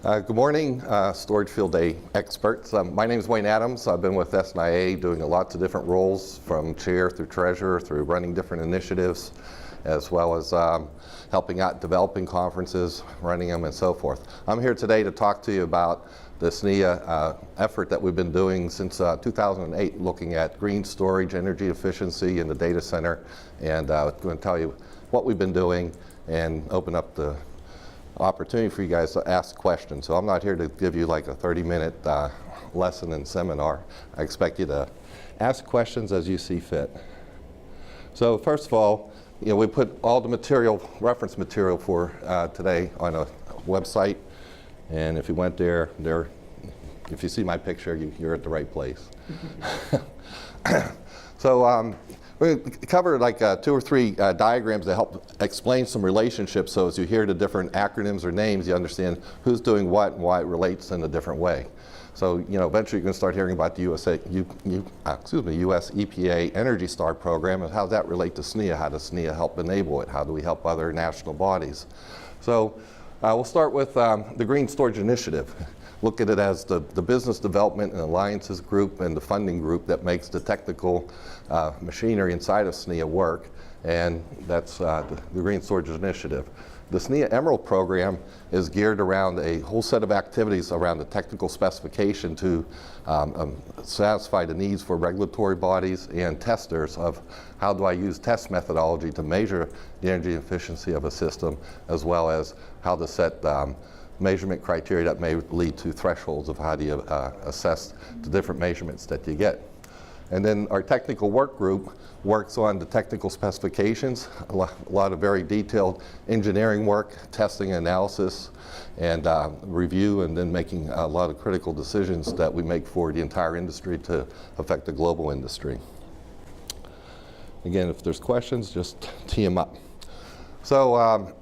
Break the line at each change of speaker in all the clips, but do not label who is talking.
Good morning, Storage Field Day experts. My name is Wayne Adams. I've been with SNIA doing lots of different roles, from chair through treasurer, through running different initiatives, as well as helping out developing conferences, running them, and so forth. I'm here today to talk to you about the SNIA effort that we've been doing since 2008, looking at green storage, energy efficiency in the data center, and I'm going to tell you what we've been doing and open up the opportunity for you guys to ask questions. So I'm not here to give you like a 30-minute lesson and seminar. I expect you to ask questions as you see fit. So first of all, we put all the material, reference material for today on a website, and if you went there, if you see my picture, you're at the right place. So we're going to cover like 2 or 3 diagrams that help explain some relationships, so as you hear the different acronyms or names, you understand who's doing what and why it relates in a different way. So, eventually you're going to start hearing about the US EPA Energy Star program, and how does that relate to SNIA? How does SNIA help enable it? How do we help other national bodies? So we'll start with the Green Storage Initiative. Look at it as the business development and alliances group and the funding group that makes the technical machinery inside of SNIA work, and that's the Green Storage Initiative. The SNIA Emerald program is geared around a whole set of activities around the technical specification to satisfy the needs for regulatory bodies and testers of how do I use test methodology to measure the energy efficiency of a system, as well as how to set measurement criteria that may lead to thresholds of how do you assess the different measurements that you get. And then our technical work group works on the technical specifications, a lot of very detailed engineering work, testing, analysis, and review, and then making a lot of critical decisions that we make for the entire industry to affect the global industry. Again, if there's questions, just tee them up. So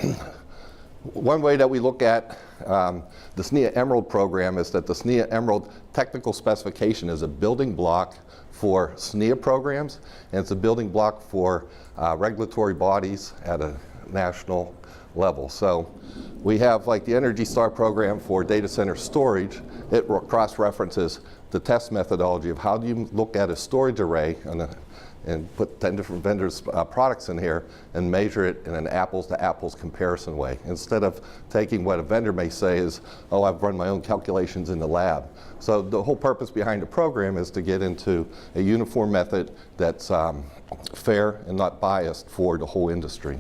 one way that we look at the SNIA Emerald program is that the SNIA Emerald technical specification is a building block for SNIA programs, and it's a building block for regulatory bodies at a national level. So we have like the Energy Star program for data center storage. It cross-references the test methodology of how do you look at a storage array and put 10 different vendors' products in here and measure it in an apples-to-apples comparison way, instead of taking what a vendor may say is, oh, I've run my own calculations in the lab. So the whole purpose behind the program is to get into a uniform method that's fair and not biased for the whole industry.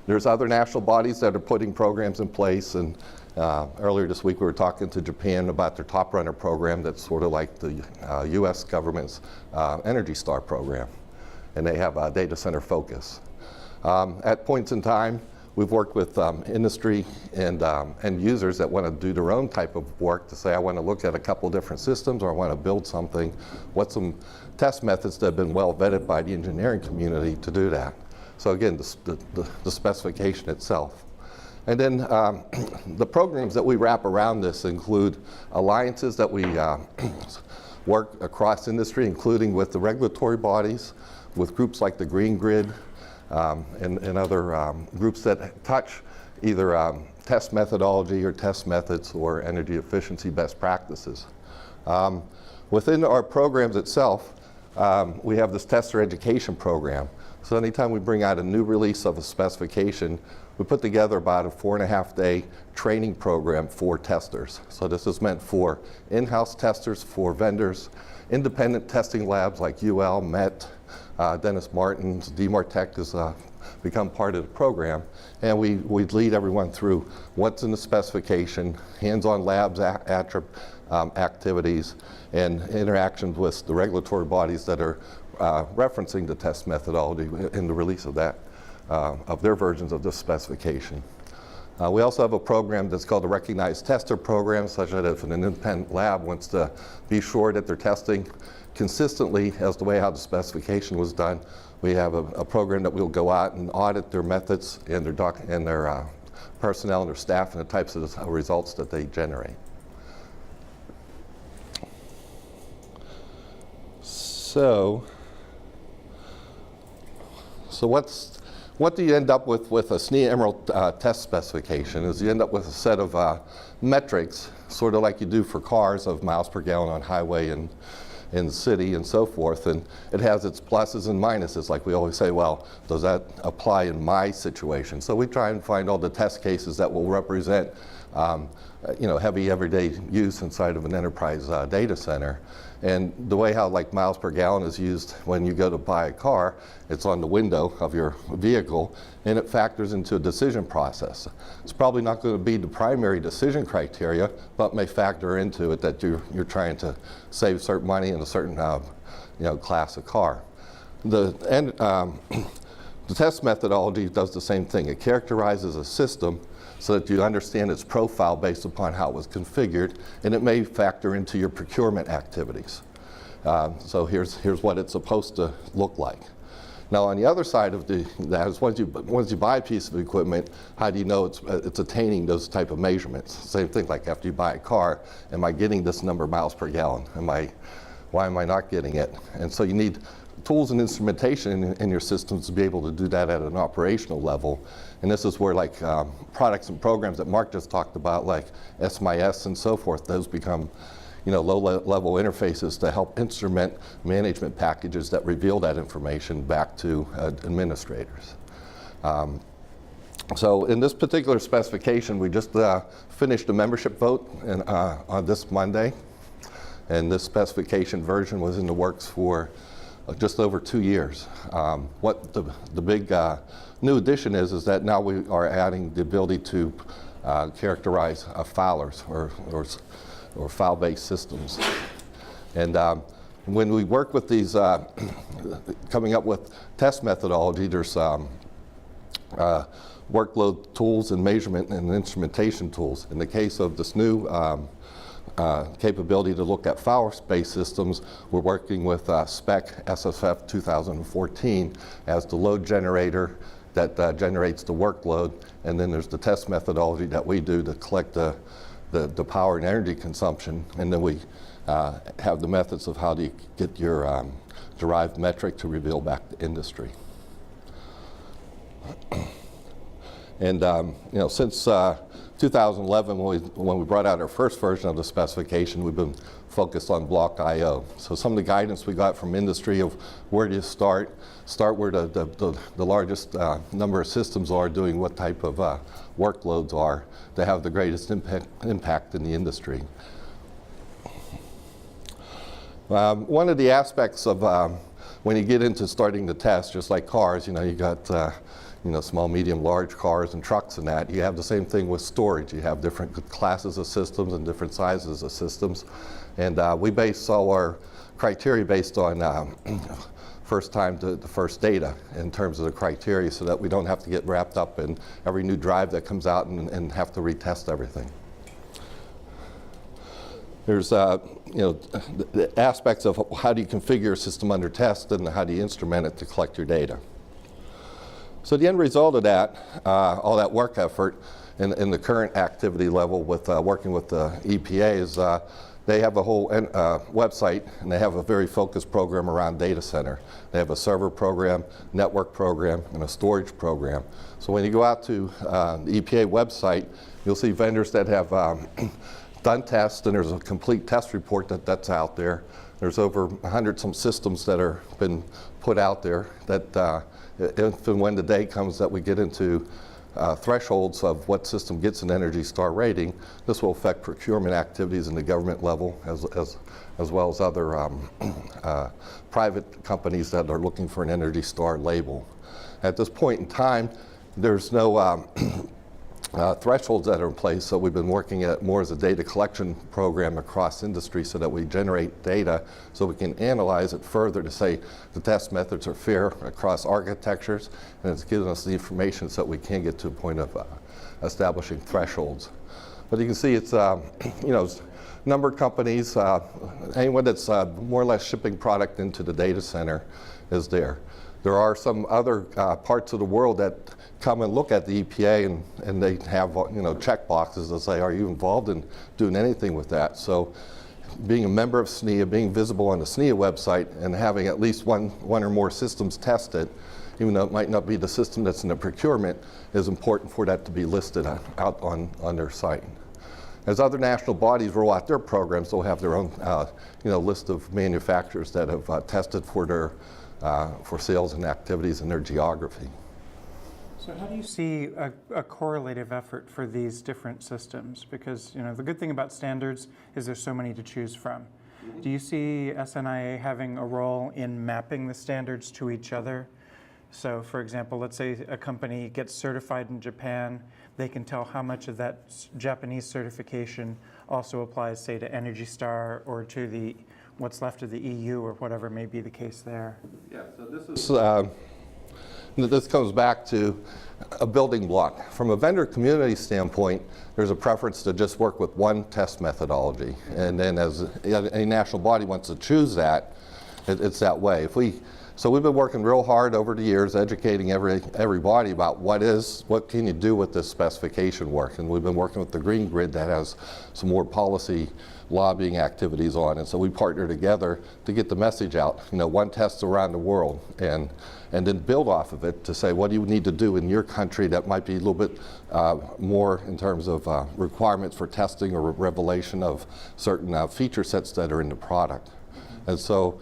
There's other national bodies that are putting programs in place, and earlier this week we were talking to Japan about their Top Runner program that's sort of like the US government's Energy Star program, and they have a data center focus. At points in time, we've worked with industry and end users that want to do their own type of work to say, I want to look at a couple different systems, or I want to build something. What's some test methods that have been well vetted by the engineering community to do that? So again, the specification itself. And then the programs that we wrap around this include alliances that we work across industry, including with the regulatory bodies, with groups like the Green Grid, and other groups that touch either test methodology or test methods or energy efficiency best practices. Within our programs itself, we have this tester education program. So anytime we bring out a new release of a specification, we put together about a 4.5-day training program for testers. So this is meant for in-house testers, for vendors, independent testing labs like UL, MET, Dennis Martin's, DMARTech has become part of the program. And we lead everyone through what's in the specification, hands-on labs, activities, and interactions with the regulatory bodies that are referencing the test methodology in the release of that, of their versions of this specification. We also have a program that's called the Recognized Tester Program, such that if an independent lab wants to be sure that they're testing consistently as the way how the specification was done, we have a program that we'll go out and audit their methods and their personnel and their staff and the types of results that they generate. So what's what do you end up with a SNIA Emerald test specification is you end up with a set of metrics, sort of like you do for cars, of miles per gallon on highway and in the city and so forth, and it has its pluses and minuses. Like we always say, well, does that apply in my situation? So we try and find all the test cases that will represent heavy everyday use inside of an enterprise data center. And the way how like miles per gallon is used when you go to buy a car, it's on the window of your vehicle, and it factors into a decision process. It's probably not going to be the primary decision criteria, but may factor into it that you're trying to save certain money in a certain class of car. The test methodology does the same thing. It characterizes a system so that you understand its profile based upon how it was configured, and it may factor into your procurement activities. So here's what it's supposed to look like. Now on the other side of that is once you buy a piece of equipment, how do you know it's attaining those type of measurements? Same thing like after you buy a car, am I getting this number of miles per gallon? Why am I not getting it? And so you need tools and instrumentation in your systems to be able to do that at an operational level. And this is where like products and programs that Mark just talked about, like SNIA and so forth, those become low-level interfaces to help instrument management packages that reveal that information back to administrators. So in this particular specification, we just finished a membership vote on this Monday. And this specification version was in the works for just over 2 years. What the big new addition is that now we are adding the ability to characterize filers or file-based systems. And when we work with these, coming up with test methodology, there's workload tools and measurement and instrumentation tools. In the case of this new capability to look at file-based systems, we're working with SPEC SFF 2014 as the load generator that generates the workload, and then there's the test methodology that we do to collect the power and energy consumption, and then we have the methods of how do you get your derived metric to reveal back to industry. And since 2011, when we brought out our first version of the specification, we've been focused on block I/O. So some of the guidance we got from industry of where do you start where the largest number of systems are, doing what type of workloads are to have the greatest impact in the industry. One of the aspects of when you get into starting to test, just like cars, you got small, medium, large cars and trucks and that. You have the same thing with storage. You have different classes of systems and different sizes of systems. And we base all our criteria based on first time to the first data in terms of the criteria, so that we don't have to get wrapped up in every new drive that comes out and have to retest everything. There's the aspects of how do you configure a system under test and how do you instrument it to collect your data. So the end result of that, all that work effort in the current activity level with working with the EPA is they have a whole website, and they have a very focused program around data center. They have a server program, network program, and a storage program. So when you go out to the EPA website, you'll see vendors that have done tests, and there's a complete test report that's out there. There's over 100 some systems that are been put out there that if and when the day comes that we get into thresholds of what system gets an ENERGY STAR rating, this will affect procurement activities in the government level as well as other private companies that are looking for an ENERGY STAR label. At this point in time, there's no thresholds that are in place, so we've been working at more as a data collection program across industry so that we generate data so we can analyze it further to say the test methods are fair across architectures, and it's giving us the information so that we can get to a point of establishing thresholds. But you can see it's number of companies, anyone that's more or less shipping product into the data center is there. There are some other parts of the world that come and look at the EPA and they have check boxes that say, are you involved in doing anything with that? So being a member of SNIA, being visible on the SNIA website, and having at least one or more systems tested even though it might not be the system that's in the procurement, is important for that to be listed out on their site. As other national bodies roll out their programs, they'll have their own list of manufacturers that have tested for their for sales and activities in their geography.
So how do you see a correlative effort for these different systems? Because the good thing about standards is there's so many to choose from. Do you see SNIA having a role in mapping the standards to each other? So for example, let's say a company gets certified in Japan, they can tell how much of that Japanese certification also applies, say, to Energy Star or to what's left of the EU or whatever may be the case there.
Yeah, so this comes back to a building block. From a vendor community standpoint, there's a preference to just work with one test methodology. And then as any national body wants to choose that, it's that way. So we've been working real hard over the years educating everybody about what can you do with this specification work. And we've been working with the Green Grid that has some more policy lobbying activities on. And so we partner together to get the message out, one test around the world, and then build off of it to say, what do you need to do in your country that might be a little bit more in terms of requirements for testing or revelation of certain feature sets that are in the product. And so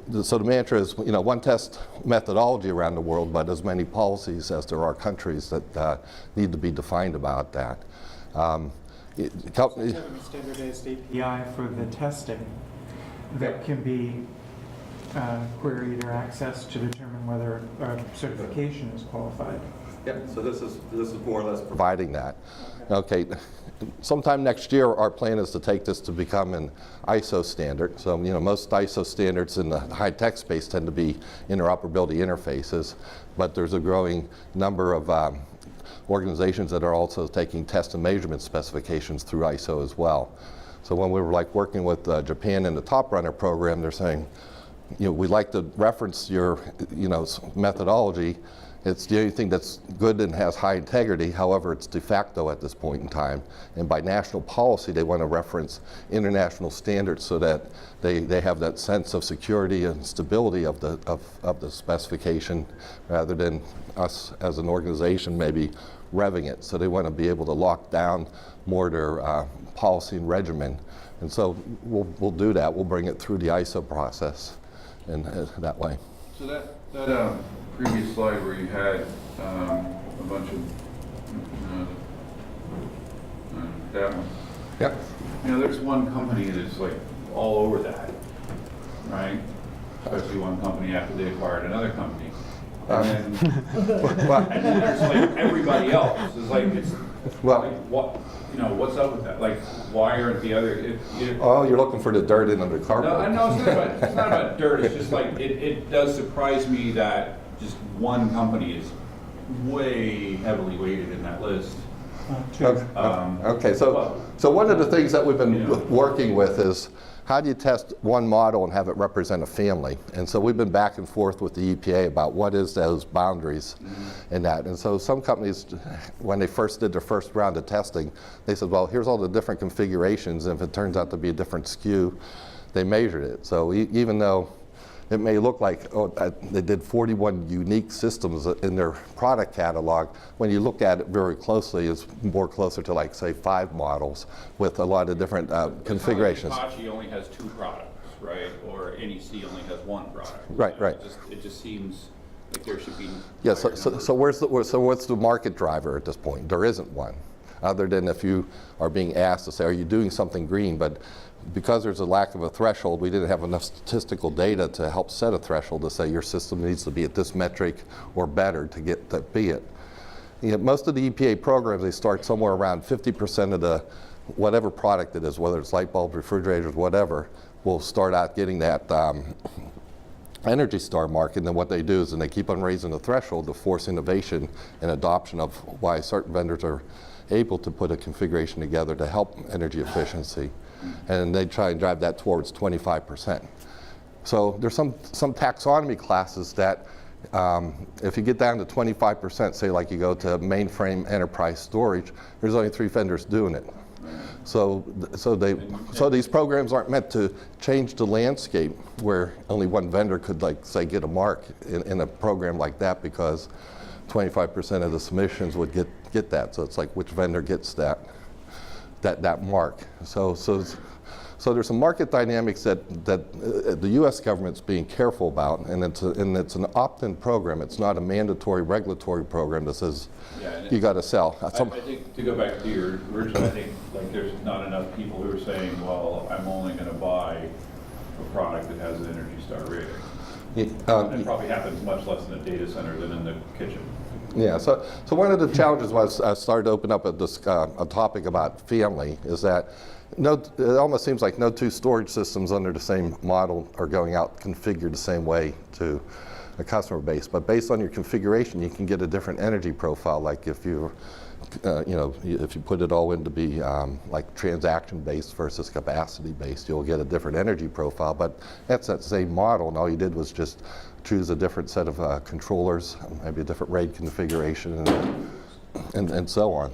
the mantra is, one test methodology around the world, but as many policies as there are countries that need to be defined about that.
Companies have a standardized API for the testing that can be queried or accessed to determine whether a certification is qualified.
Yep. So this is more or less providing that. Okay. Sometime next year, our plan is to take this to become an ISO standard. So most ISO standards in the high-tech space tend to be interoperability interfaces, but there's a growing number of organizations that are also taking test and measurement specifications through ISO as well. So when we were working with Japan in the Top Runner program, they're saying, we'd like to reference your methodology. It's the only thing that's good and has high integrity. However, it's de facto at this point in time. And by national policy, they want to reference international standards so that they have that sense of security and stability of the specification, rather than us as an organization maybe revving it. So they want to be able to lock down more their policy and regimen. And so we'll do that. We'll bring it through the ISO process and that way.
So that previous slide where you had a bunch of that one.
Yep.
There's one company that's all over that, right? Especially one company after they acquired another company. And then there's everybody else. It's what's up with that? Why aren't the other?
Oh, you're looking for the dirt in under cardboard.
No, it's not about dirt. It's just it does surprise me that just one company is way heavily weighted in that list.
Okay, so one of the things that we've been working with is, how do you test one model and have it represent a family? And so we've been back and forth with the EPA about what is those boundaries in that. And so some companies, when they first did their first round of testing, they said, well, here's all the different configurations, and if it turns out to be a different SKU, they measured it. So even though it may look like they did 41 unique systems in their product catalog, when you look at it very closely, it's more closer to say 5 models with a lot of different configurations.
Hitachi only has 2 products, right? Or NEC only has 1 product.
Right.
It just seems like there should be.
Yeah. So what's the market driver at this point? There isn't one, other than if you are being asked to say, are you doing something green? But because there's a lack of a threshold, we didn't have enough statistical data to help set a threshold to say your system needs to be at this metric or better to get to be it. Most of the EPA programs, they start somewhere around 50% of the whatever product it is, whether it's light bulbs, refrigerators, whatever, will start out getting that Energy Star mark. And then what they do is they keep on raising the threshold to force innovation and adoption of why certain vendors are able to put a configuration together to help energy efficiency. And they try and drive that towards 25%. So there's some taxonomy classes that if you get down to 25%, say you go to mainframe enterprise storage, there's only 3 vendors doing it. So these programs aren't meant to change the landscape where only one vendor could, like, say, get a mark in a program like that, because 25% of the submissions would get that. So it's like, which vendor gets that mark? So there's some market dynamics that the U.S. government's being careful about, and it's an opt-in program. It's not a mandatory regulatory program that says you got to sell.
I think, to go back to your original, I think, like, there's not enough people who are saying, well, I'm only going to buy a product that has an Energy Star rating. It probably happens much less in a data center than in the kitchen.
Yeah, so one of the challenges was I started to open up a topic about family, is that it almost seems like no two storage systems under the same model are going out configured the same way to a customer base. But based on your configuration, you can get a different energy profile. Like if you put it all in to be like transaction-based versus capacity-based, you'll get a different energy profile. But that's that same model, and all you did was just choose a different set of controllers, maybe a different RAID configuration, and so on.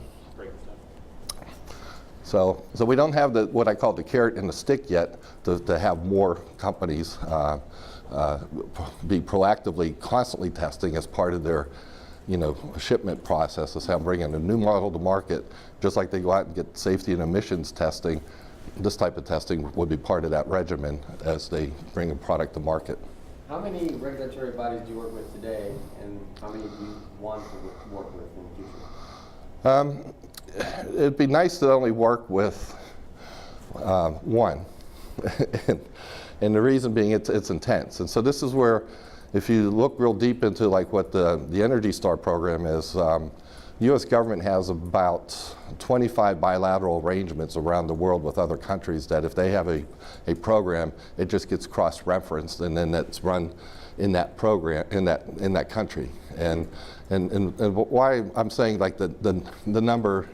So we don't have what I call the carrot and the stick yet to have more companies be proactively, constantly testing as part of their shipment process. Is how I'm bringing a new model to market, just like they go out and get safety and emissions testing. This type of testing would be part of that regimen as they bring a product to market.
How many regulatory bodies do you work with today, and how many do you want to work with in the future?
It'd be nice to only work with one, and the reason being it's intense. And so this is where, if you look real deep into like what the Energy Star program is, the U.S. government has about 25 bilateral arrangements around the world with other countries that if they have a program, it just gets cross-referenced, and then it's run in that program, in that country. And why I'm saying like the number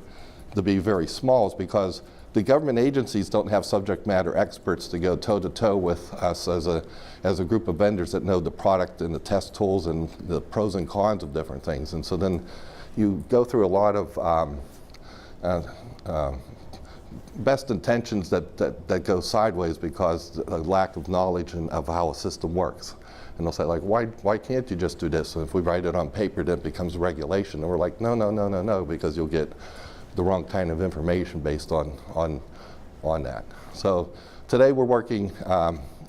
to be very small is because the government agencies don't have subject matter experts to go toe-to-toe with us as a group of vendors that know the product and the test tools and the pros and cons of different things. And so then you go through a lot of best intentions that go sideways because of lack of knowledge of how a system works. And they'll say, like, why can't you just do this? And if we write it on paper, then it becomes regulation. And we're like, no, because you'll get the wrong kind of information based on that. So today we're working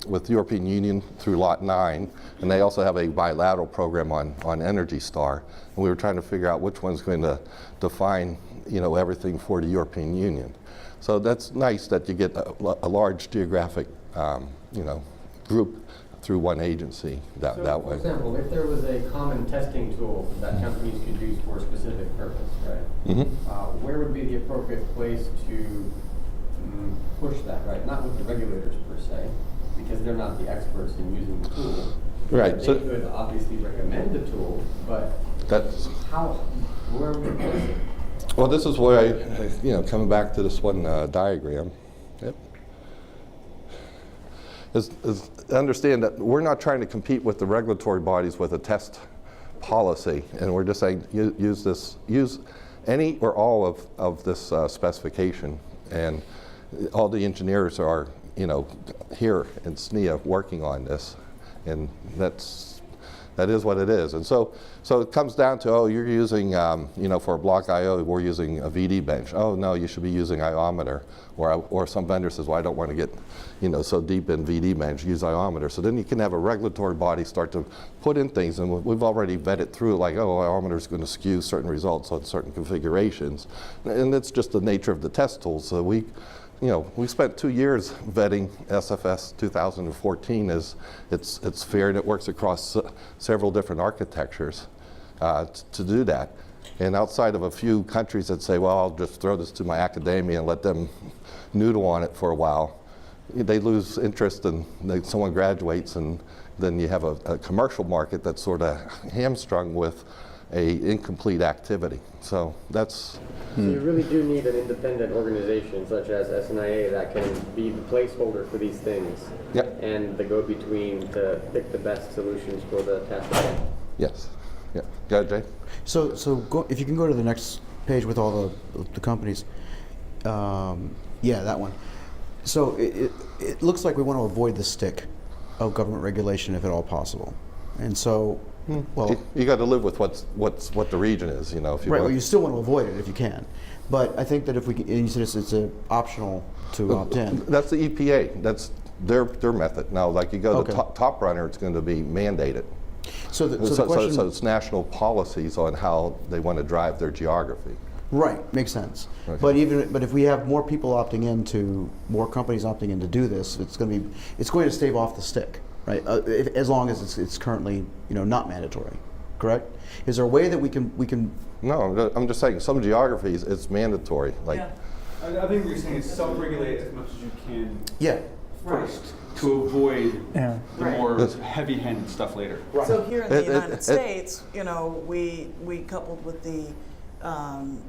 with the European Union through Lot 9, and they also have a bilateral program on Energy Star. And we were trying to figure out which one's going to define everything for the European Union. So that's nice that you get a large geographic group through one agency that way.
For example, if there was a common testing tool that companies could use for a specific purpose, right?
Mm-hmm.
Where would be the appropriate place to push that, right? Not with the regulators per se, because they're not the experts in using the tool.
Right.
They could obviously recommend the tool, but where would you place it?
Well, this is where coming back to this one diagram. Yep. Is understand that we're not trying to compete with the regulatory bodies with a test policy, and we're just saying use any or all of this specification, and all the engineers are here in SNIA working on this, and that is what it is. And so it comes down to, you're using, for a block I/O, we're using a VD bench. Oh no, you should be using iometer. Or some vendor says, well, I don't want to get, so deep in VD bench, use iometer. So then you can have a regulatory body start to put in things, and we've already vetted through, like, iometer is going to skew certain results on certain configurations. And it's just the nature of the test tools. So we spent 2 years vetting SFS 2014 as it's fair and it works across several different architectures to do that. And outside of a few countries that say, well, I'll just throw this to my academia and let them noodle on it for a while, they lose interest and someone graduates, and then you have a commercial market that's sort of hamstrung with a incomplete activity. So that's...
So you really do need an independent organization such as SNIA that can be the placeholder for these things.
Yep.
And the go-between to pick the best solutions for the task.
Yes. Yeah. Go ahead, Jay.
So if you can go to the next page with all the companies. Yeah, that one. So it looks like we want to avoid the stick of government regulation if at all possible. And so, well,
You got to live with what the region is, you know. If you
right,
want.
well, you still want to avoid it if you can. But I think that if we can, and you said it's optional to opt in.
That's the EPA. That's their method. Now, like you go
Okay.
to top runner, it's going to be mandated.
So the question,
So it's national policies on how they want to drive their geography.
right, makes sense.
Okay.
But if we have more people opting in to, more companies opting in to do this, it's going to stave off the stick, right? As long as it's currently, you know, not mandatory, correct? Is there a way that we can?
No, I'm just saying some geographies it's mandatory. Like
Yeah. I think what you're saying is self-regulate as much as you can
Yeah.
first to avoid
Yeah.
the
Right.
more heavy-handed stuff later.
So here in the
It- it-
United
it-
States, you know, we coupled with the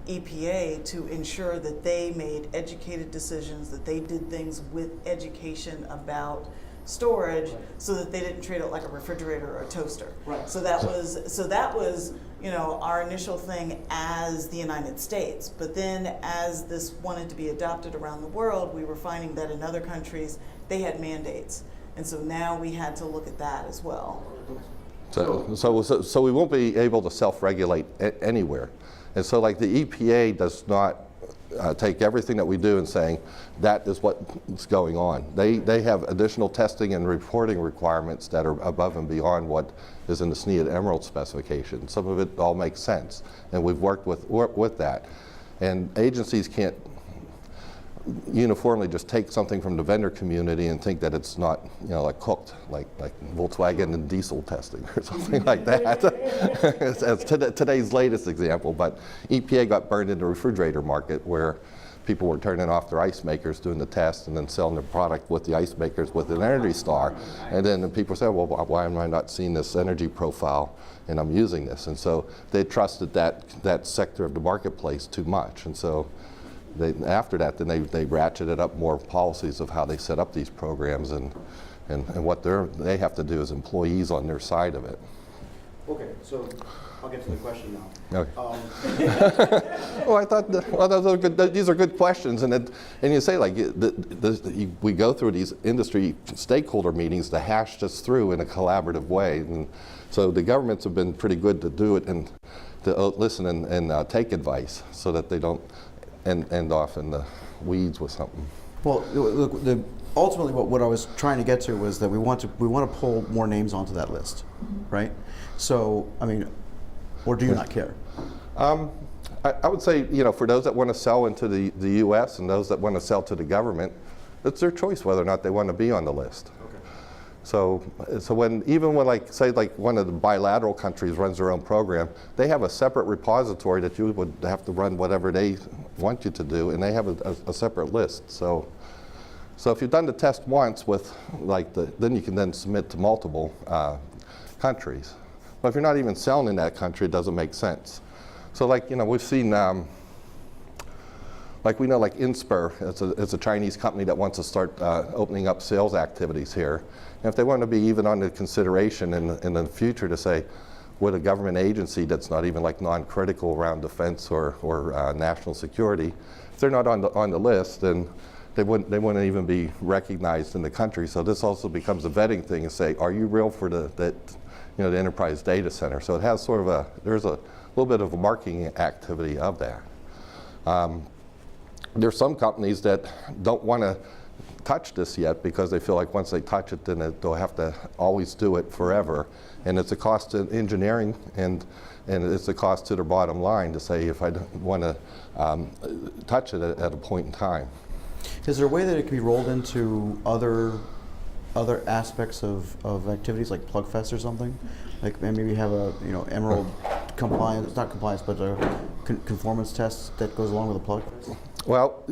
EPA to ensure that they made educated decisions, that they did things with education about storage, so that they didn't treat it like a refrigerator or a toaster.
Right.
So that was, you know, our initial thing as the United States. But then as this wanted to be adopted around the world, we were finding that in other countries, they had mandates. And so now we had to look at that as well.
so we won't be able to self-regulate anywhere. And so like the EPA does not take everything that we do and saying that is what's going on. They have additional testing and reporting requirements that are above and beyond what is in the SNIA Emerald Specification. Some of it all makes sense, and we've worked with that. And agencies can't uniformly just take something from the vendor community and think that it's not, you know, like cooked, like Volkswagen and diesel testing or something like that. As today's latest example, but EPA got burned in the refrigerator market where people were turning off their ice makers, doing the test, and then selling their product with the ice makers with an Energy Star. And then people said, well, why am I not seeing this energy profile and I'm using this? And so they trusted that sector of the marketplace too much. And so after that, then they ratcheted up more policies of how they set up these programs and what they have to do as employees on their side of it.
Okay, so I'll get to the question now.
Okay. Well, I thought those are good, these are good questions, and you say like we go through these industry stakeholder meetings to hash this through in a collaborative way, and so the governments have been pretty good to do it and to listen and take advice so that they don't end off in the weeds with something.
Well, look, ultimately, what I was trying to get to was that we want to pull more names onto that list, right? So, I mean, or do you not care?
I would say, you know, for those that want to sell into the U.S. and those that want to sell to the government, it's their choice whether or not they want to be on the list. Okay. So even when like say like one of the bilateral countries runs their own program, they have a separate repository that you would have to run whatever they want you to do, and they have a separate list. So if you've done the test once with like then you can then submit to multiple countries. But if you're not even selling in that country, it doesn't make sense. So like, you know, we've seen, like we know like Inspur, it's a Chinese company that wants to start opening up sales activities here. And if they want to be even on the consideration in the future to say, would a government agency that's not even like non-critical around defense or national security, if they're not on the list, then they wouldn't even be recognized in the country. So this also becomes a vetting thing and say, are you real for the enterprise data center? So it has sort of there's a little bit of a marketing activity of that. There's some companies that don't want to touch this yet because they feel like once they touch it, then they'll have to always do it forever. And it's a cost to engineering and it's a cost to their bottom line to say if I don't want to touch it at a point in time.
Is there a way that it can be rolled into other aspects of activities like Plugfest or something? Like maybe have a Emerald compliance, not compliance, but a conformance test that goes along with the Plugfest?
Well,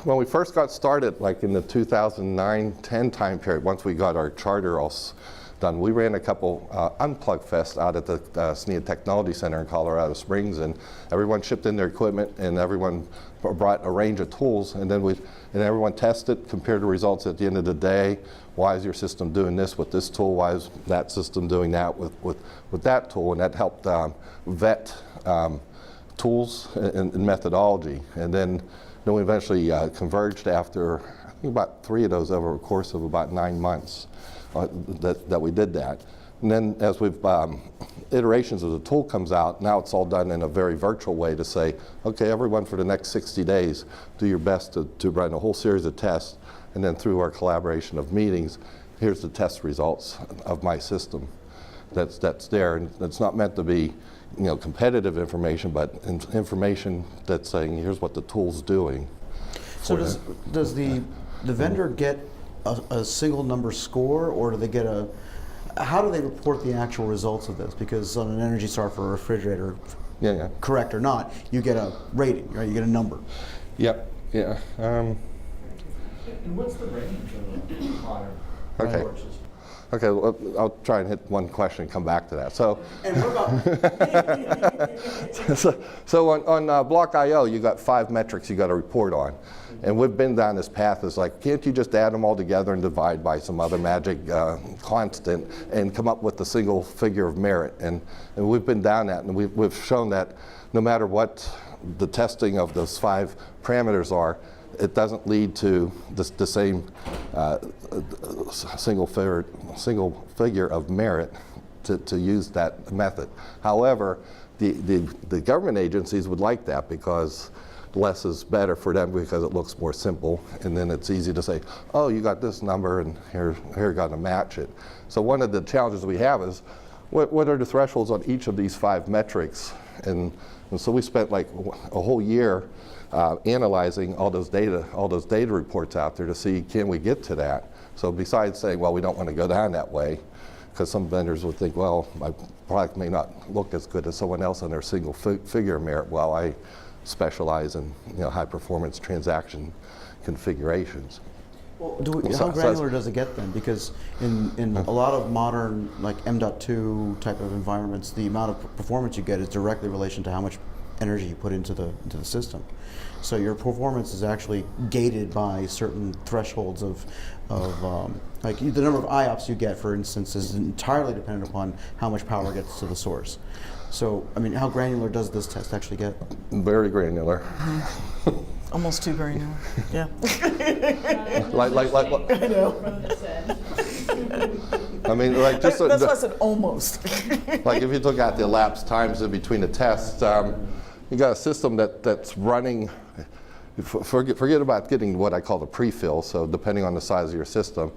when we first got started, like in the 2009-10 time period, once we got our charter all done, we ran a couple Unplug Fest out at the SNIA Technology Center in Colorado Springs, and everyone shipped in their equipment, and everyone brought a range of tools, and then everyone tested, compared the results at the end of the day. Why is your system doing this with this tool? Why is that system doing that with that tool? And that helped vet tools and methodology. And then Then we eventually converged after, I think, about 3 of those over a course of about 9 months that we did that. And then as we've, iterations of the tool comes out, now it's all done in a very virtual way to say, okay, everyone for the next 60 days, do your best to run a whole series of tests, and then through our collaboration of meetings, here's the test results of my system that's there. And it's not meant to be, competitive information, but information that's saying, here's what the tool's doing.
So does the vendor get a single number score, or do they get how do they report the actual results of this? Because on an Energy Star for a refrigerator, correct or not, you get a rating, right? You get a number.
Yep. Yeah.
And what's the range of a higher
Okay.
torches?
Okay, well, I'll try and hit one question and come back to that. So,
And what about
so on Block IO, you got 5 metrics you got to report on. And we've been down this path. It's like, can't you just add them all together and divide by some other magic constant and come up with a single figure of merit? And we've been down that, and we've shown that no matter what the testing of those 5 parameters are, it doesn't lead to the same single figure of merit to use that method. However, the government agencies would like that because less is better for them because it looks more simple, and then it's easy to say, oh, you got this number and here you're going to match it. So one of the challenges we have is what are the thresholds on each of these 5 metrics? And so we spent like a whole year analyzing all those data reports out there to see, can we get to that? So besides saying, well, we don't want to go down that way, because some vendors would think, well, my product may not look as good as someone else on their single figure merit, while I specialize in high performance transaction configurations.
How granular does it get then? Because in a lot of modern like M.2 type of environments, the amount of performance you get is directly in relation to how much energy you put into the system. So your performance is actually gated by certain thresholds of like the number of IOPS you get, for instance, is entirely dependent upon how much power gets to the source. So, I mean, how granular does this test actually get?
Very granular.
almost too granular? Yeah.
like
I know.
I mean, like just
That's why I said almost.
like if you look at the elapsed times in between the tests, you got a system that's running. Forget about getting what I call the pre-fill. So depending on the size of your system,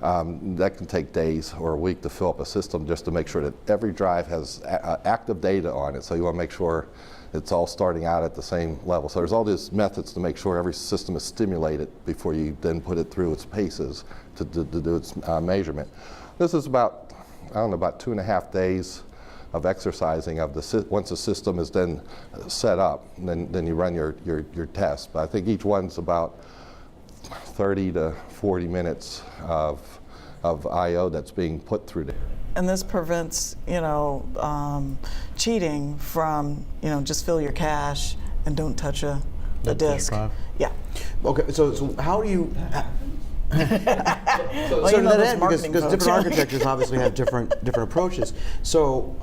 that can take days or a week to fill up a system just to make sure that every drive has active data on it. So you want to make sure it's all starting out at the same level. So there's all these methods to make sure every system is stimulated before you then put it through its paces to do its measurement. This is about, I don't know, about 2.5 days of exercising of once the system is then set up, and then you run your test. But I think each one's about 30 to 40 minutes of I/O that's being put through there.
And this prevents, cheating from, just fill your cache and don't touch a disk. Yeah.
Okay, so how do you?
Well,
So
you know
to that
those
end, because
marketing
different
folks.
architectures obviously have different approaches. So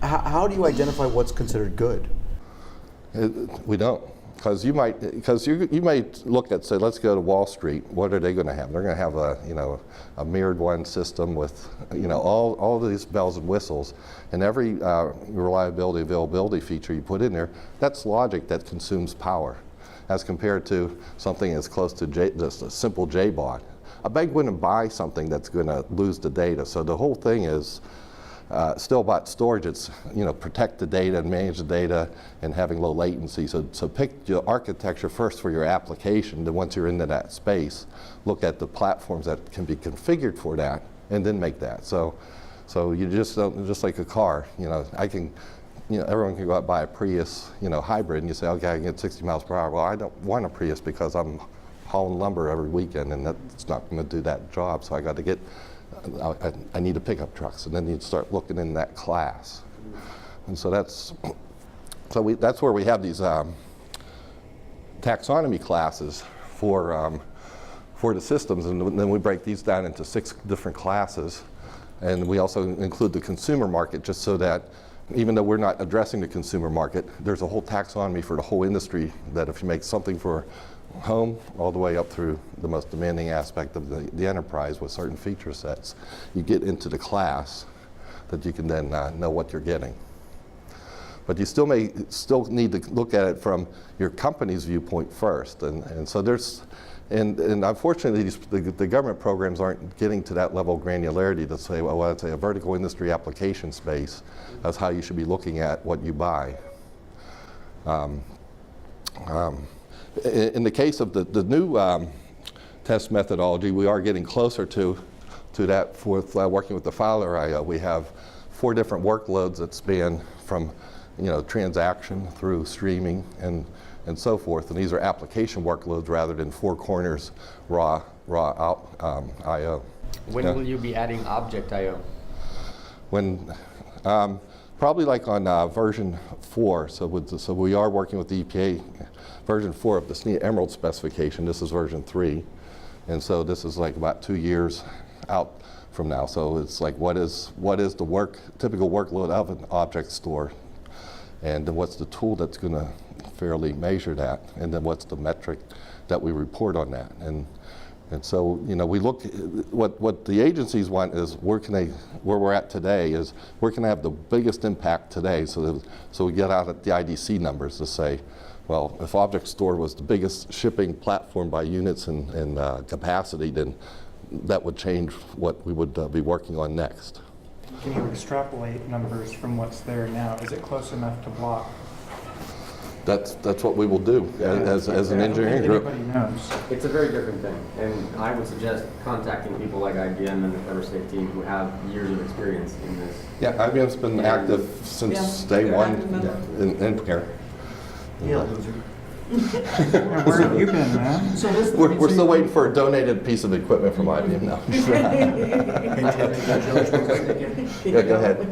how do you identify what's considered good?
We don't, because you might look at, say, let's go to Wall Street. What are they going to have? They're going to have a mirrored one system with all these bells and whistles, and every reliability, availability feature you put in there, that's logic that consumes power, as compared to something as close to just a simple JBOD. A bank wouldn't buy something that's going to lose the data. So the whole thing is still about storage. It's protect the data and manage the data and having low latency. So pick your architecture first for your application. Then once you're into that space, look at the platforms that can be configured for that, and then make that. So you just don't, just like a car. I can. Everyone can go out and buy a Prius, hybrid, and you say, okay, I can get 60 miles per hour. Well, I don't want a Prius because I'm hauling lumber every weekend, and that's not going to do that job. So I got to get, I need a pickup trucks, and then you start looking in that class. And so that's where we have these taxonomy classes for the systems, and then we break these down into 6 different classes, and we also include the consumer market just so that even though we're not addressing the consumer market, there's a whole taxonomy for the whole industry that if you make something for home all the way up through the most demanding aspect of the enterprise with certain feature sets, you get into the class that you can then know what you're getting. But you still need to look at it from your company's viewpoint first. And so there's, and unfortunately, the government programs aren't getting to that level of granularity to say, well, I'd say a vertical industry application space, that's how you should be looking at what you buy. In the case of the new test methodology, we are getting closer to that with working with the Fowler IO. We have 4 different workloads that span from transaction through streaming and so forth. And these are application workloads rather than 4 corners raw I/O.
When will you be adding object I/O?
When probably like on version 4. So we are working with the EPA version 4 of the SNIA Emerald Specification. This is version 3, and so this is like about 2 years out from now. So it's like what is the typical workload of an object store, and then what's the tool that's going to fairly measure that, and then what's the metric that we report on that. And so we look, what the agencies want is where we're at today is where can I have the biggest impact today, so we get out at the IDC numbers to say, well, if Object Store was the biggest shipping platform by units and capacity, then that would change what we would be working on next.
Can you extrapolate numbers from what's there now? Is it close enough to block?
That's what we will do as an engineering group.
Anybody knows.
It's a very different thing, and I would suggest contacting people like IBM and the Clever State team who have years of experience in this.
Yeah, IBM's been active since day one in here.
Yeah, loser.
Where have you been, man?
So this,
We're still waiting for a donated piece of equipment from IBM now. Yeah, go ahead.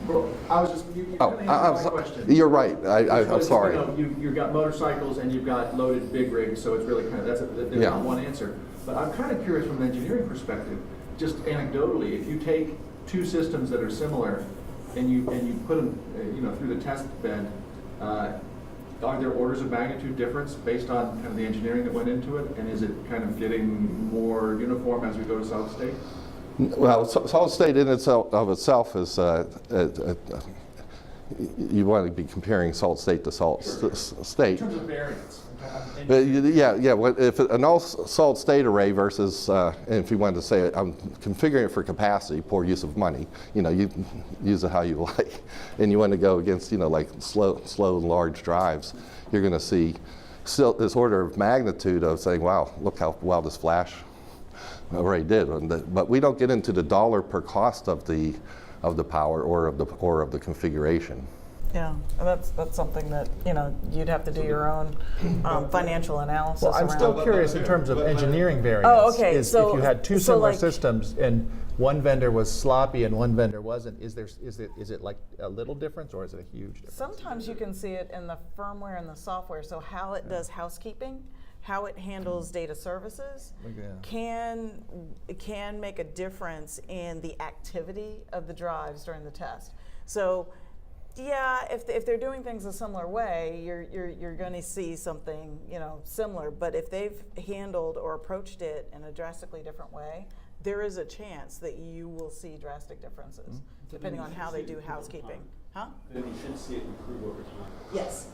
Well, I was just, you
Oh,
kind of answered my question.
you're right. I'm
Because,
sorry.
You've got motorcycles and you've got loaded big rigs, so it's really kind of, there's
Yeah.
not one answer. But I'm kind of curious from an engineering perspective, just anecdotally, if you take 2 systems that are similar and you put them, through the test bed, are there orders of magnitude difference based on kind of the engineering that went into it? And is it kind of getting more uniform as we go to solid state?
Well, solid state in itself is you want to be comparing solid state to solid state.
In terms of variance.
Yeah. If an all solid state array versus, and if you wanted to say I'm configuring it for capacity, poor use of money. You use it how you like, and you want to go against like slow and large drives. You're going to see still this order of magnitude of saying, wow, look how well this flash array did. But we don't get into the dollar per cost of the power or of the configuration.
Yeah, and that's something that you'd have to do your own financial analysis.
Well, I'm
around.
still curious in terms of engineering variance.
Oh, okay.
If
So-
you had 2
so
similar
like-
systems and one vendor was sloppy and one vendor wasn't, is it like a little difference or is it a huge difference?
Sometimes you can see it in the firmware and the software. So how it does housekeeping, how it handles data services, can make a difference in the activity of the drives during the test. So, yeah, if they're doing things a similar way, you're going to see something similar. But if they've handled or approached it in a drastically different way, there is a chance that you will see drastic differences depending on how they do housekeeping. Huh?
Then you should see it improve over time.
Yes.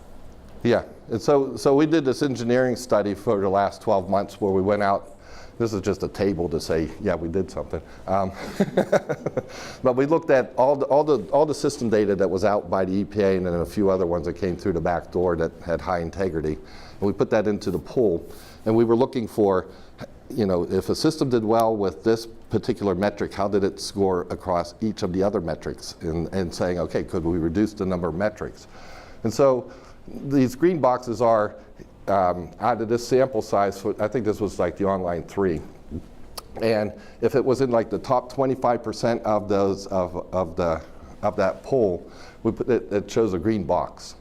Yeah, and so we did this engineering study for the last 12 months where we went out. This is just a table to say, yeah, we did something. But we looked at all the system data that was out by the EPA and then a few other ones that came through the back door that had high integrity. And we put that into the pool. And we were looking for, if a system did well with this particular metric, how did it score across each of the other metrics? And saying, okay, could we reduce the number of metrics? And so these green boxes are out of this sample size, I think this was like the online 3. And if it was in like the top 25% of those of that poll, it shows a green box.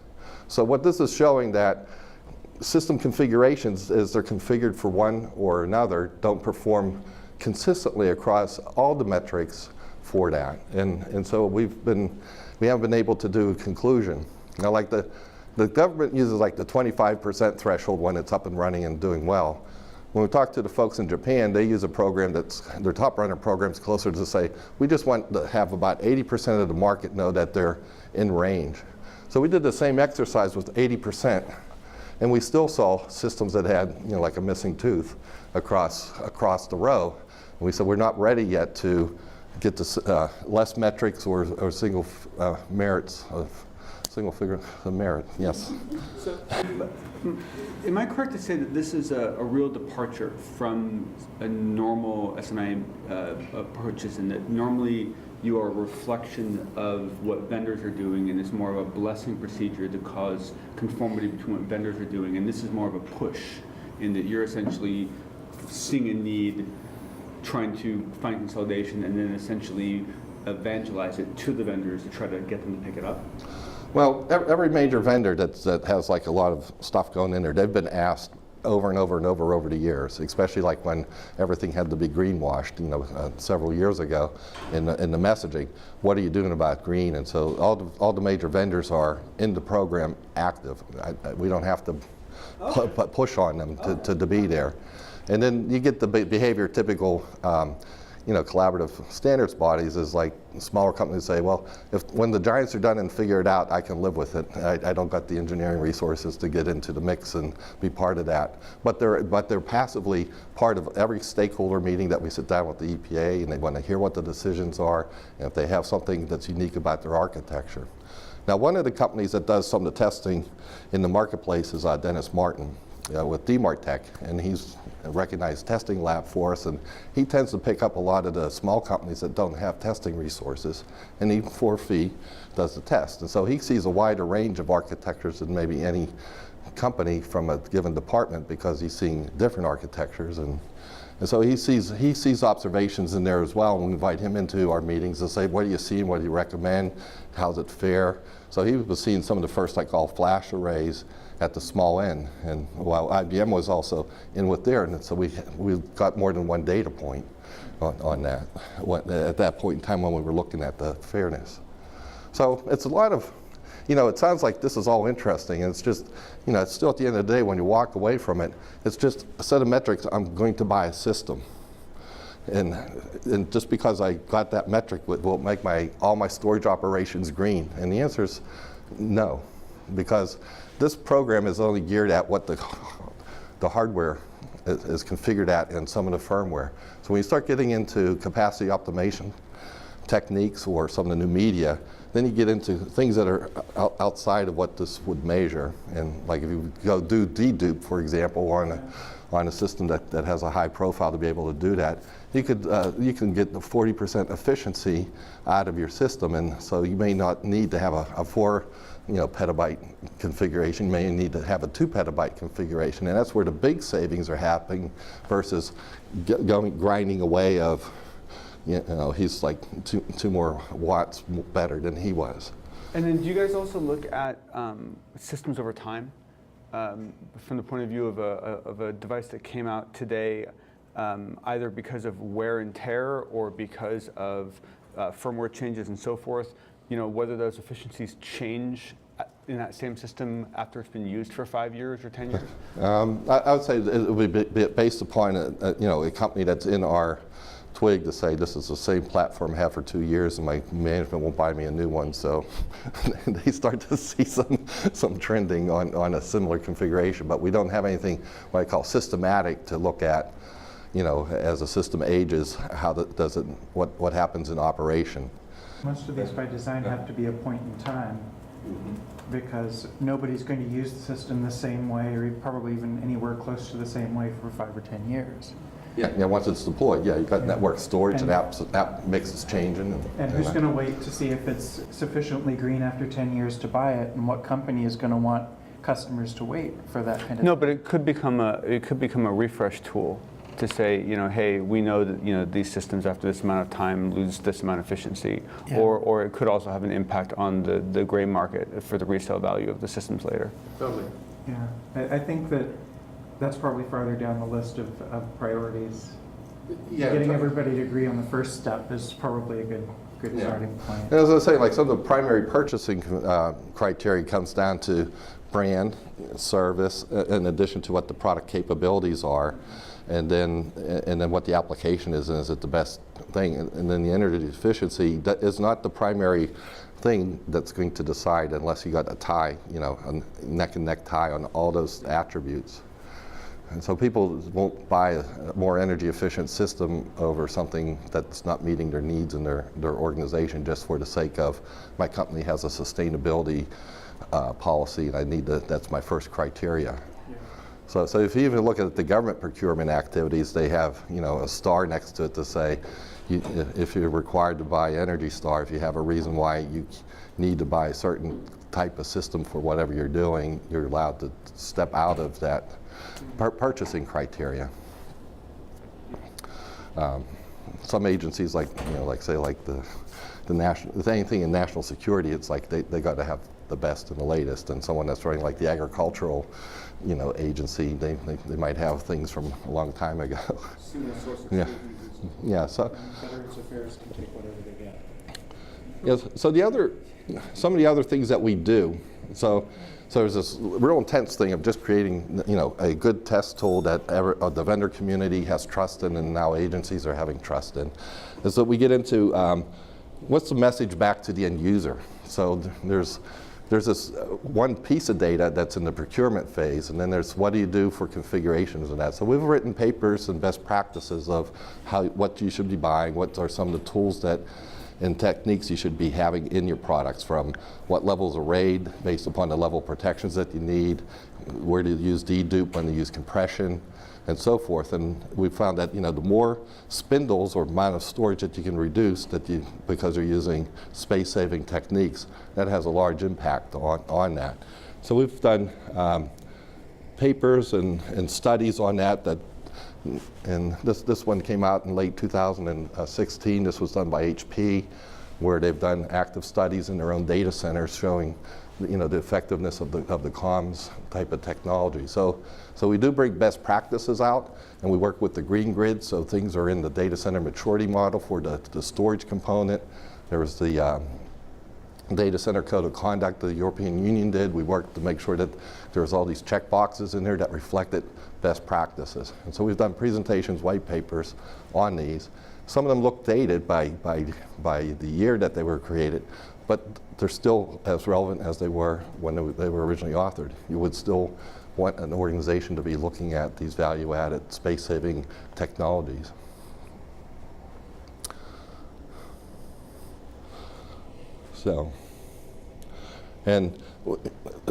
So what this is showing that system configurations, as they're configured for one or another, don't perform consistently across all the metrics for that. And so we haven't been able to do a conclusion. Now, like the government uses like the 25% threshold when it's up and running and doing well. When we talk to the folks in Japan, they use a program that's, their top runner program's closer to say, we just want to have about 80% of the market know that they're in range. So we did the same exercise with 80%, and we still saw systems that had, like a missing tooth across the row. And we said, we're not ready yet to get to less metrics or single merits of single figure of merit. Yes.
So, am I correct to say that this is a real departure from a normal SNIA approaches, and that normally you are a reflection of what vendors are doing, and it's more of a blessing procedure to cause conformity between what vendors are doing, and this is more of a push in that you're essentially seeing a need, trying to find consolidation, and then essentially evangelize it to the vendors to try to get them to pick it up?
Well, every major vendor that has like a lot of stuff going in there, they've been asked over and over and over the years, especially like when everything had to be greenwashed, several years ago in the messaging. What are you doing about green? And so all the major vendors are in the program active. We don't have to push on them to be there. And then you get the behavior typical, collaborative standards bodies is like smaller companies say, well, when the giants are done and figure it out, I can live with it. I don't got the engineering resources to get into the mix and be part of that. But they're passively part of every stakeholder meeting that we sit down with the EPA, and they want to hear what the decisions are, and if they have something that's unique about their architecture. Now, one of the companies that does some of the testing in the marketplace is Dennis Martin with DMartech, and he's a recognized testing lab for us, and he tends to pick up a lot of the small companies that don't have testing resources, and he, for a fee, does the test. And so he sees a wider range of architectures than maybe any company from a given department, because he's seeing different architectures, and so he sees observations in there as well, and we invite him into our meetings to say, what do you see, what do you recommend, how's it fair? So he was seeing some of the first, like, all flash arrays at the small end, and while IBM was also in with there, and so we got more than one data point on that at that point in time when we were looking at the fairness. So it's a lot of, it sounds like this is all interesting, and it's just, it's still at the end of the day when you walk away from it, it's just a set of metrics. I'm going to buy a system, and just because I got that metric will make all my storage operations green, and the answer is no, because this program is only geared at what the hardware is configured at and some of the firmware. So when you start getting into capacity optimization techniques or some of the new media, then you get into things that are outside of what this would measure. And like if you go do dedupe, for example, on a system that has a high profile to be able to do that, you can get the 40% efficiency out of your system, and so you may not need to have a 4 petabyte configuration. You may need to have a 2 petabyte configuration, and that's where the big savings are happening versus grinding away of, he's like two more watts better than he was.
And then do you guys also look at systems over time? From the point of view of a device that came out today, either because of wear and tear or because of firmware changes and so forth, whether those efficiencies change in that same system after it's been used for 5 years or 10 years?
I would say it would be based upon a company that's in our twig to say this is the same platform I have for 2 years, and my management won't buy me a new one. So they start to see some trending on a similar configuration, but we don't have anything what I call systematic to look at. As a system ages, what happens in operation.
Most of these by design have to be a point in time, because nobody's going to use the system the same way, or probably even anywhere close to the same way for 5 or 10 years.
Yeah, once it's deployed, you've got network storage and app mix is changing.
And who's going to wait to see if it's sufficiently green after 10 years to buy it, and what company is going to want customers to wait for that kind of
No, but it could become a refresh tool to say, hey, we know that these systems after this amount of time lose this amount of efficiency,
Yeah.
or it could also have an impact on the gray market for the resale value of the systems later.
Totally.
Yeah, I think that's probably farther down the list of priorities getting everybody to agree on the first step is probably a good
Yeah.
starting point.
And as I was saying, like some of the primary purchasing criteria comes down to brand, service, in addition to what the product capabilities are, and then what the application is, and is it the best thing? And then the energy efficiency that is not the primary thing that's going to decide unless you got a tie, you know, a neck and neck tie on all those attributes. And so people won't buy a more energy efficient system over something that's not meeting their needs in their organization just for the sake of my company has a sustainability policy and I need to, that's my first criteria. So if you even look at the government procurement activities, they have, you know, a star next to it to say, if you're required to buy Energy Star, if you have a reason why you need to buy a certain type of system for whatever you're doing, you're allowed to step out of that purchasing criteria. Some agencies, like, you know, like say like the national, anything in national security, it's like they got to have the best and the latest. And someone that's running like the agricultural, you know, agency, they might have things from a long time ago. Yeah. Yeah. So.
Veterans Affairs can take whatever they get.
Yes. So some of the other things that we do. So there's this real intense thing of just creating, you know, a good test tool that the vendor community has trust in, and now agencies are having trust in. And so we get into what's the message back to the end user. So there's this one piece of data that's in the procurement phase, and then there's what do you do for configurations of that. So we've written papers and best practices of what you should be buying, what are some of the tools that and techniques you should be having in your products, from what levels of RAID based upon the level of protections that you need, where to use dedupe, when to use compression, and so forth. And we found that, you know, the more spindles or amount of storage that you can reduce because you're using space-saving techniques, that has a large impact on that. So we've done papers and studies on that. And this one came out in late 2016. This was done by HP, where they've done active studies in their own data centers showing, you know, the effectiveness of the comms type of technology. So we do bring best practices out, and we work with the green grid. So things are in the data center maturity model for the storage component. There was the Data Center Code of Conduct the European Union did. We worked to make sure that there was all these check boxes in there that reflected best practices. And so we've done presentations, white papers on these. Some of them look dated by the year that they were created, but they're still as relevant as they were when they were originally authored. You would still want an organization to be looking at these value-added, space-saving technologies. So, and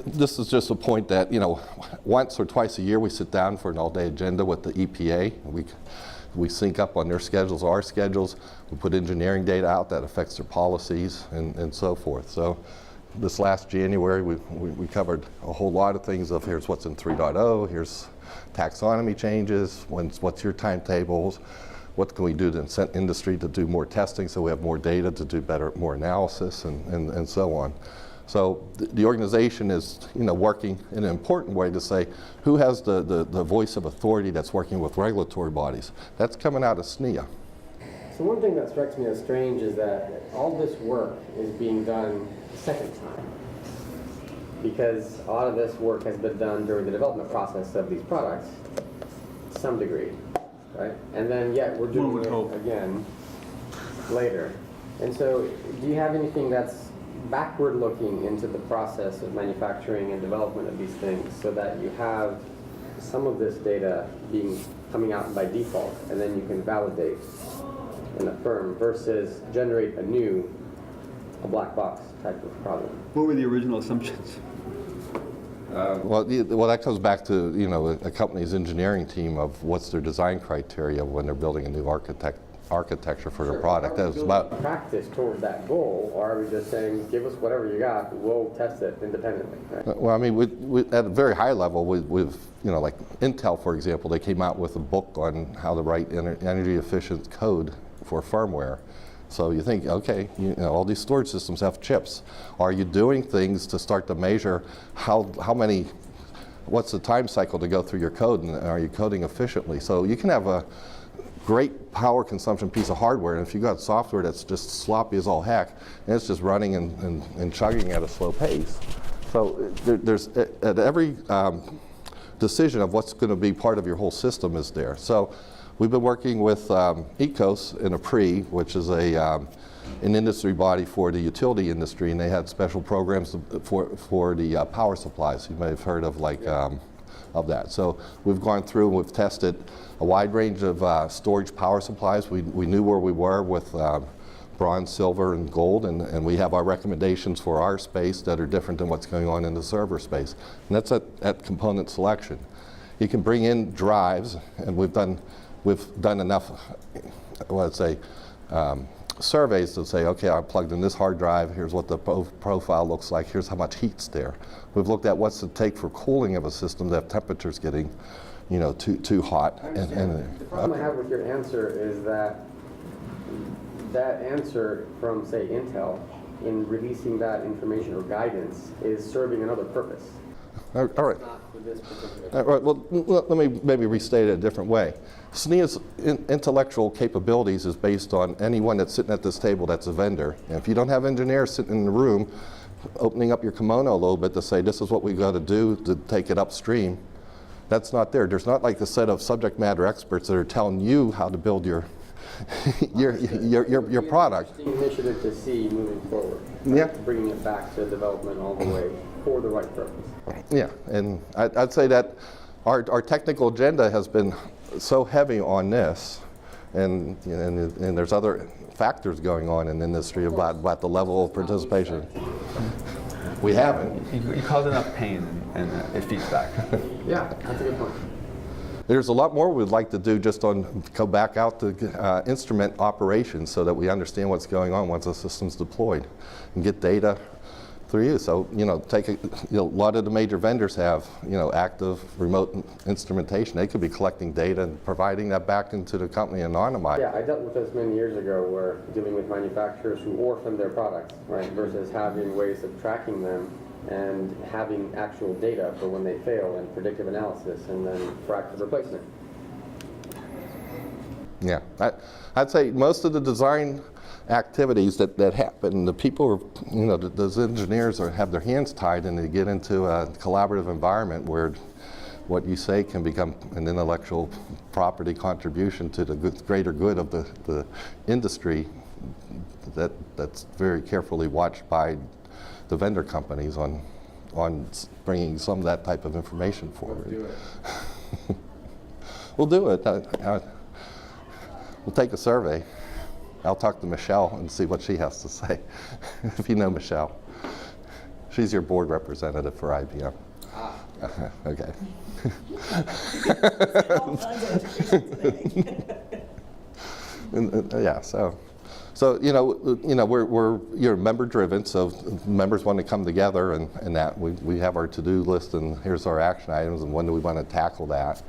this is just a point that, you know, once or twice a year we sit down for an all-day agenda with the EPA. We sync up on their schedules, our schedules. We put engineering data out that affects their policies and so forth. So this last January we covered a whole lot of things of here's what's in 3.0, here's taxonomy changes, what's your timetables, what can we do to incent industry to do more testing so we have more data to do more analysis and so on. So the organization is, you know, working in an important way to say who has the voice of authority that's working with regulatory bodies. That's coming out of SNIA.
So one thing that strikes me as strange is that all this work is being done a second time, because a lot of this work has been done during the development process of these products to some degree, right? And then yet we're doing it again later. And so do you have anything that's backward looking into the process of manufacturing and development of these things, so that you have some of this data coming out by default, and then you can validate and affirm, versus generate a black box type of problem?
What were the original assumptions?
Well, that comes back to, you know, a company's engineering team of what's their design criteria when they're building a new architecture for their product.
Are we building practice toward that goal, or are we just saying, give us whatever you got, we'll test it independently? Right?
Well, I mean, at a very high level, with you know, like Intel, for example, they came out with a book on how to write energy efficient code for firmware. So you think, okay, you know, all these storage systems have chips. Are you doing things to start to measure what's the time cycle to go through your code, and are you coding efficiently? So you can have great power consumption piece of hardware, and if you've got software that's just sloppy as all heck, and it's just running and chugging at a slow pace. So there's at every decision of what's going to be part of your whole system is there. So we've been working with ECOS in a PRE, which is an industry body for the utility industry, and they had special programs for the power supplies. You may have heard of of that. So we've gone through and we've tested a wide range of storage power supplies. We knew where we were with bronze, silver, and gold, and we have our recommendations for our space that are different than what's going on in the server space. And that's at component selection. You can bring in drives, and we've done enough, let's say, surveys to say, okay, I plugged in this hard drive, here's what the profile looks like, here's how much heat's there. We've looked at what's it take for cooling of a system that temperature's getting, too hot.
The problem I have with your answer is that answer from, say, Intel in releasing that information or guidance is serving another purpose.
All right.
Not for this particular.
All right. Well, let me maybe restate it a different way. SNIA's intellectual capabilities is based on anyone that's sitting at this table that's a vendor. And if you don't have engineers sitting in the room opening up your kimono a little bit to say this is what we got to do to take it upstream, that's not there. There's not like a set of subject matter experts that are telling you how to build your product.
Interesting initiative to see moving forward.
Yeah.
Bringing it back to development all the way for the right purpose.
Yeah, and I'd say that our technical agenda has been so heavy on this, and there's other factors going on in the industry about the level of participation. We haven't.
You cause enough pain and it feeds back.
Yeah, that's a good point.
There's a lot more we'd like to do just go back out to instrument operations so that we understand what's going on once the system's deployed and get data through you. So, take a lot of the major vendors have, active remote instrumentation. They could be collecting data and providing that back into the company anonymized.
Yeah, I dealt with this many years ago where dealing with manufacturers who orphan their products, right, versus having ways of tracking them and having actual data for when they fail and predictive analysis and then proactive replacement.
Yeah, I'd say most of the design activities that happen, the people, those engineers have their hands tied and they get into a collaborative environment where what you say can become an intellectual property contribution to the greater good of the industry that's very carefully watched by the vendor companies on bringing some of that type of information forward.
We'll do it.
We'll do it. We'll take a survey. I'll talk to Michelle and see what she has to say, if you know Michelle. She's your board representative for IBM.
Ah.
Okay. Yeah, so we're member driven, so members want to come together and that we have our to-do list and here's our action items and when do we want to tackle that.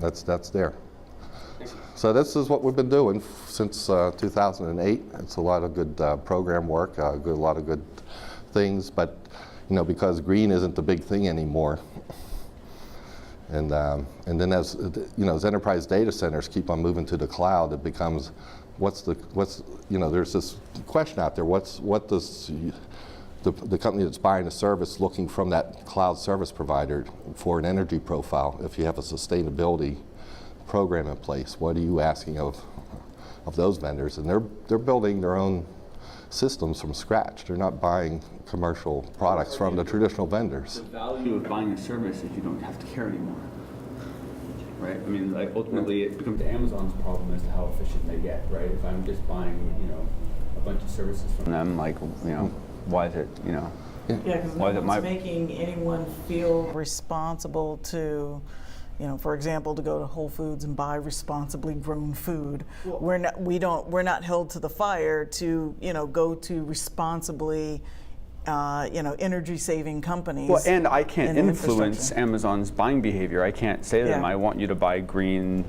That's there. So this is what we've been doing since 2008. It's a lot of good program work, a lot of good things, but because green isn't the big thing anymore. And then as enterprise data centers keep on moving to the cloud, it becomes there's this question out there, what does the company that's buying a service looking from that cloud service provider for an energy profile, if you have a sustainability program in place, what are you asking of those vendors? And they're building their own systems from scratch. They're not buying commercial products from the traditional vendors.
The value of buying a service is you don't have to care anymore, right? I mean, ultimately it becomes Amazon's problem as to how efficient they get, right? If I'm just buying, a bunch of services from them, why is it,
Yeah, because no one's making anyone feel responsible to, for example, to go to Whole Foods and buy responsibly grown food. We're not held to the fire to, go to responsibly, energy saving companies.
Well, and I can't influence Amazon's buying behavior. I can't say to them, I want you to buy green,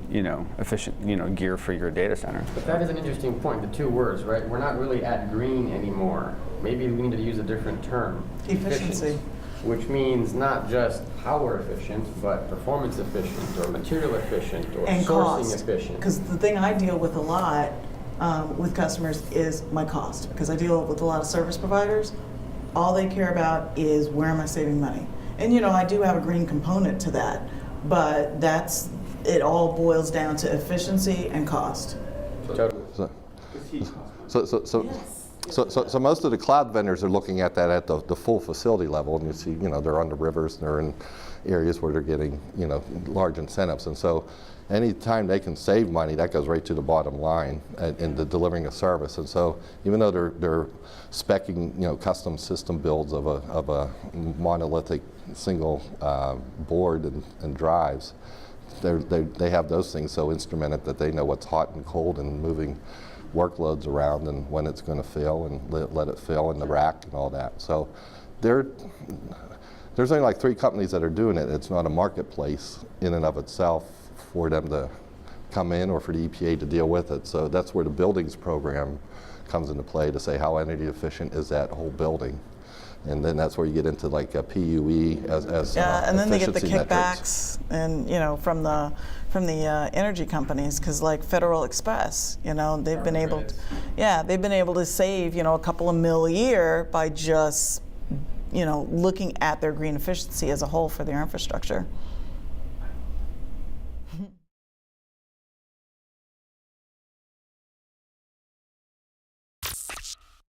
efficient, gear for your data center.
But that is an interesting point, the two words, right? We're not really at green anymore. Maybe we need to use a different term.
Efficiency.
which means not just power efficient, but performance efficient, or material efficient, or
And
sourcing
cost.
efficient.
Because the thing I deal with a lot with customers is my cost. Because I deal with a lot of service providers. All they care about is where am I saving money? And you know, I do have a green component to that, but it all boils down to efficiency and cost.
Totally.
So most of the cloud vendors are looking at that at the full facility level, and you see, you know, they're on the rivers, and they're in areas where they're getting, you know, large incentives, and so anytime they can save money, that goes right to the bottom line in the delivering a service. And so even though they're speccing, you know, custom system builds of a monolithic single board and drives, they have those things so instrumented that they know what's hot and cold and moving workloads around and when it's going to fail and let it fail in the rack and all that. So there's only like 3 companies that are doing it. It's not a marketplace in and of itself for them to come in or for the EPA to deal with it. So that's where the buildings program comes into play to say how energy efficient is that whole building. And then that's where you get into like a PUE as
Yeah, and then they get the
efficiency metrics.
kickbacks, and you know, from the energy companies, because like Federal Express, you know, they've been able to save, you know, a couple of mil a year by just, you know, looking at their green efficiency as a whole for their infrastructure.